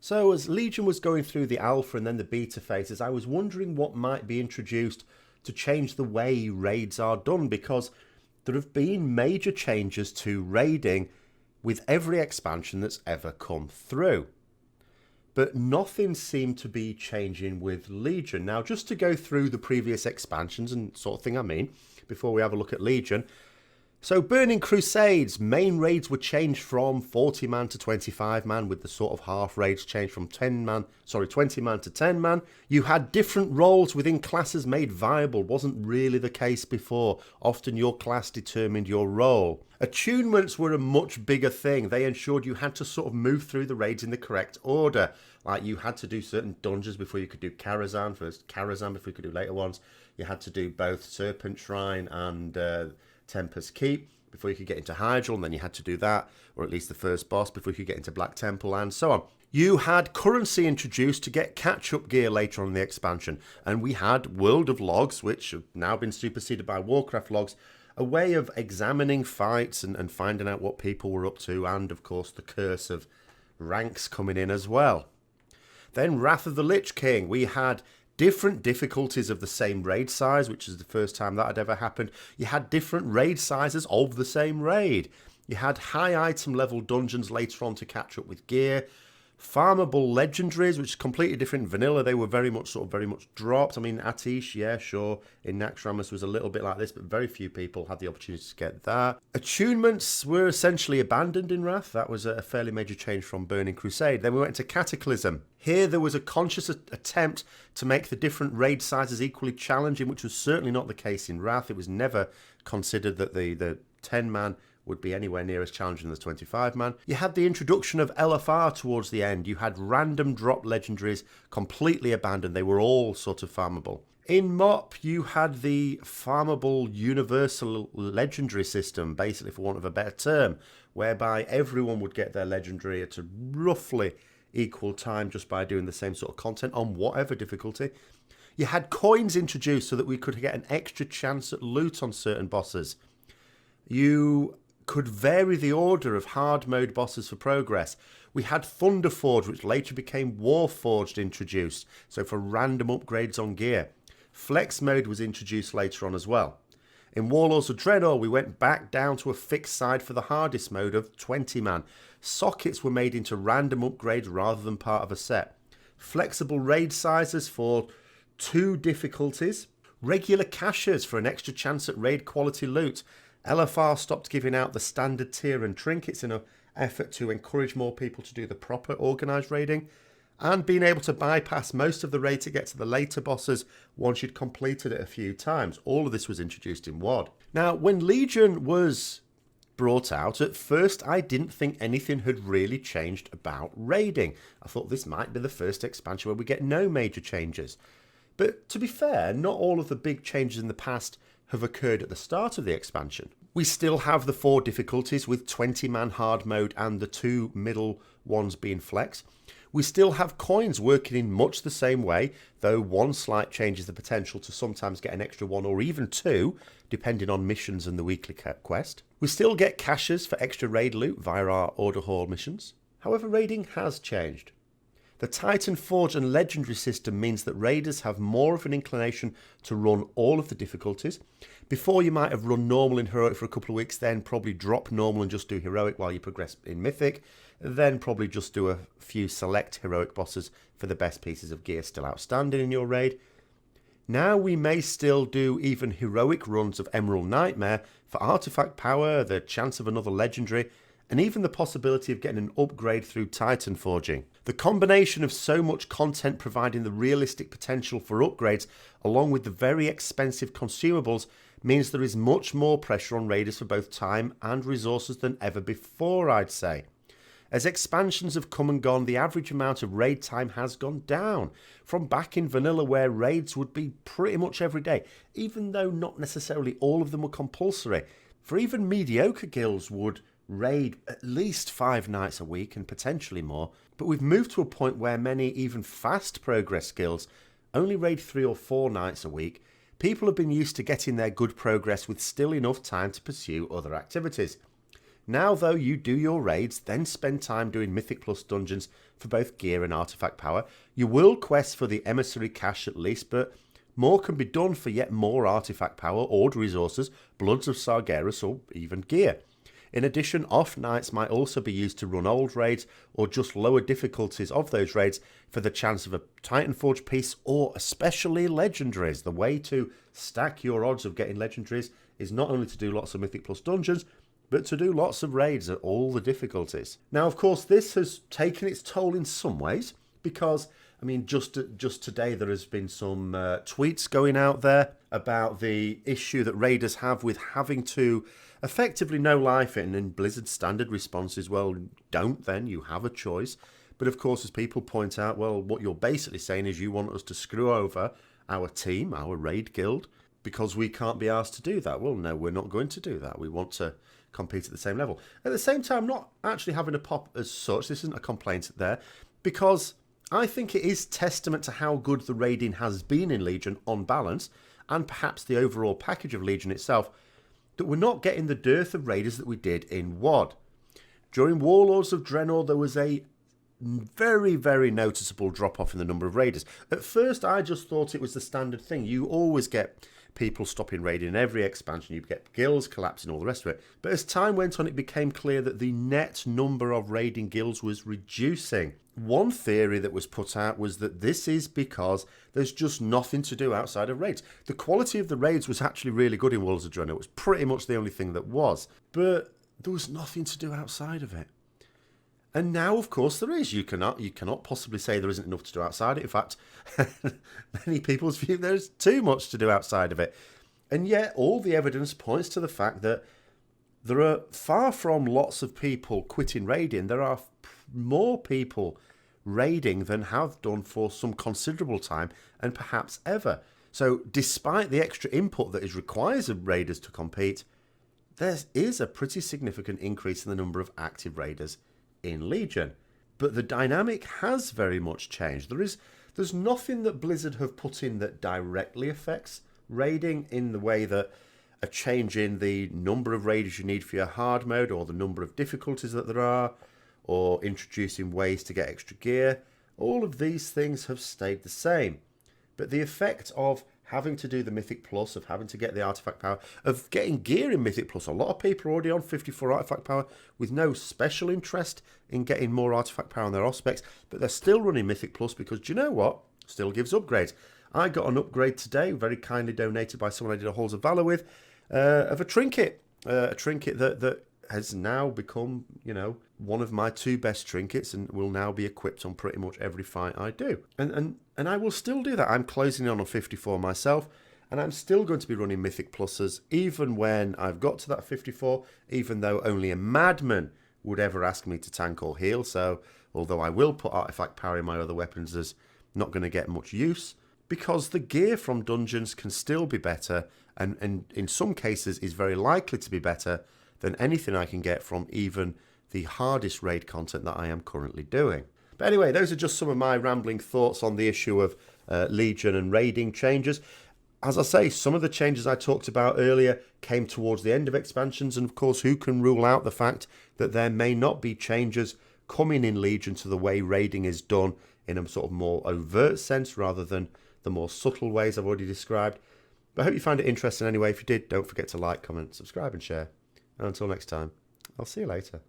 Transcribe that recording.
So as Legion was going through the alpha and then the beta phases, I was wondering what might be introduced to change the way raids are done, because there have been major changes to raiding with every expansion that's ever come through. But nothing seemed to be changing with Legion. Now, just to go through the previous expansions and sort of thing I mean, before we have a look at Legion. So Burning Crusades, main raids were changed from 40 man to 25 man, with the sort of half raids changed from 20 man to 10 man. You had different roles within classes made viable. Wasn't really the case before. Often your class determined your role. Attunements were a much bigger thing. They ensured you had to sort of move through the raids in the correct order. Like you had to do certain dungeons before you could do Karazhan, before you could do later ones. You had to do both Serpent Shrine and Tempest Keep before you could get into Hydral, and then you had to do that, or at least the first boss, before you could get into Black Temple, and so on. You had currency introduced to get catch-up gear later on in the expansion, and we had World of Logs, which have now been superseded by Warcraft Logs, a way of examining fights and finding out what people were up to, and of course the curse of ranks coming in as well. Then Wrath of the Lich King, we had different difficulties of the same raid size, which is the first time that had ever happened. You had different raid sizes of the same raid. You had high item level dungeons later on to catch up with gear. Farmable legendaries, which is completely different. Vanilla, they were very much dropped. I mean, Atish, yeah, sure. In Naxxramas was a little bit like this, but very few people had the opportunity to get that. Attunements were essentially abandoned in Wrath. That was a fairly major change from Burning Crusade. Then we went into Cataclysm. Here there was a conscious attempt to make the different raid sizes equally challenging, which was certainly not the case in Wrath. It was never considered that the 10-man would be anywhere near as challenging as 25-man. You had the introduction of LFR towards the end. You had random drop legendaries completely abandoned. They were all sort of farmable. In MOP, you had the farmable universal legendary system, basically for want of a better term, whereby everyone would get their legendary at a roughly equal time just by doing the same sort of content on whatever difficulty. You had coins introduced so that we could get an extra chance at loot on certain bosses. You could vary the order of hard mode bosses for progress. We had Thunderforge, which later became Warforged, introduced, so for random upgrades on gear. Flex mode was introduced later on as well. In Warlords of Draenor, we went back down to a fixed side for the hardest mode of 20-man. Sockets were made into random upgrades rather than part of a set. Flexible raid sizes for 2 difficulties. Regular caches for an extra chance at raid quality loot. LFR stopped giving out the standard tier and trinkets in an effort to encourage more people to do the proper organised raiding, and being able to bypass most of the raid to get to the later bosses once you'd completed it a few times. All of this was introduced in WoD. Now, when Legion was brought out, at first I didn't think anything had really changed about raiding. I thought this might be the first expansion where we get no major changes. But to be fair, not all of the big changes in the past have occurred at the start of the expansion. We still have the 4 difficulties with 20-man hard mode and the 2 middle ones being flex. We still have coins working in much the same way, though one slight change is the potential to sometimes get an extra 1 or even 2, depending on missions and the weekly quest. We still get caches for extra raid loot via our Order Hall missions. However, raiding has changed. The Titan Forge and Legendary system means that raiders have more of an inclination to run all of the difficulties. Before, you might have run normal and heroic for a couple of weeks, then probably drop normal and just do heroic while you progress in mythic, then probably just do a few select heroic bosses for the best pieces of gear still outstanding in your raid. Now we may still do even heroic runs of Emerald Nightmare for artifact power, the chance of another legendary, and even the possibility of getting an upgrade through Titan Forging. The combination of so much content providing the realistic potential for upgrades, along with the very expensive consumables, means there is much more pressure on raiders for both time and resources than ever before, I'd say. As expansions have come and gone, the average amount of raid time has gone down, from back in vanilla where raids would be pretty much every day, even though not necessarily all of them were compulsory. For even mediocre guilds would raid at least 5 nights a week and potentially more, but we've moved to a point where many even fast progress guilds only raid 3 or 4 nights a week. People have been used to getting their good progress with still enough time to pursue other activities. Now though, you do your raids, then spend time doing Mythic Plus dungeons for both gear and artifact power. You will quest for the emissary cache at least, but more can be done for yet more artifact power, Ord resources, Bloods of Sargeras, or even gear. In addition, off nights might also be used to run old raids or just lower difficulties of those raids for the chance of a Titanforge piece or especially legendaries. The way to stack your odds of getting legendaries is not only to do lots of Mythic Plus dungeons, but to do lots of raids at all the difficulties. Now, of course, this has taken its toll in some ways because, I mean, just today there has been some tweets going out there about the issue that raiders have with having to effectively no life it, and in Blizzard's standard response is, well, don't then, you have a choice. But of course, as people point out, well, what you're basically saying is you want us to screw over our team, our raid guild, because we can't be asked to do that. Well, no, we're not going to do that. We want to compete at the same level. At the same time, not actually having a pop as such, this isn't a complaint there, because I think it is testament to how good the raiding has been in Legion on balance, and perhaps the overall package of Legion itself, that we're not getting the dearth of raiders that we did in WoD. During Warlords of Draenor, there was a very, very noticeable drop-off in the number of raiders. At first, I just thought it was the standard thing. You always get people stopping raiding in every expansion. You get guilds collapsing, all the rest of it. But as time went on, it became clear that the net number of raiding guilds was reducing. One theory that was put out was that this is because there's just nothing to do outside of raids. The quality of the raids was actually really good in Warlords of Draenor. It was pretty much the only thing that was. But there was nothing to do outside of it. And now, of course, there is. You cannot possibly say there isn't enough to do outside it. In fact, many people's view there's too much to do outside of it. And yet, all the evidence points to the fact that there are far from lots of people quitting raiding. There are more people raiding than have done for some considerable time and perhaps ever. So despite the extra input that is required of raiders to compete, there is a pretty significant increase in the number of active raiders in Legion. But the dynamic has very much changed. There's nothing that Blizzard have put in that directly affects raiding in the way that a change in the number of raiders you need for your hard mode or the number of difficulties that there are, or introducing ways to get extra gear. All of these things have stayed the same. But the effect of having to do the Mythic Plus, of having to get the artifact power, of getting gear in Mythic Plus, a lot of people are already on 54 artifact power with no special interest in getting more artifact power on their Auspex, but they're still running Mythic Plus because, do you know what? Still gives upgrades. I got an upgrade today, very kindly donated by someone I did a Halls of Valor with, of a trinket that has now become, one of my 2 best trinkets and will now be equipped on pretty much every fight I do. And I will still do that. I'm closing in on 54 myself, and I'm still going to be running Mythic Pluses even when I've got to that 54, even though only a madman would ever ask me to tank or heal. So although I will put artifact power in my other weapons, there's not going to get much use, because the gear from dungeons can still be better, and in some cases is very likely to be better than anything I can get from even the hardest raid content that I am currently doing. But anyway, those are just some of my rambling thoughts on the issue of Legion and raiding changes. As I say, some of the changes I talked about earlier came towards the end of expansions, and of course, who can rule out the fact that there may not be changes coming in Legion to the way raiding is done in a sort of more overt sense rather than the more subtle ways I've already described. But I hope you find it interesting anyway. If you did, don't forget to like, comment, subscribe and share. And until next time, I'll see you later.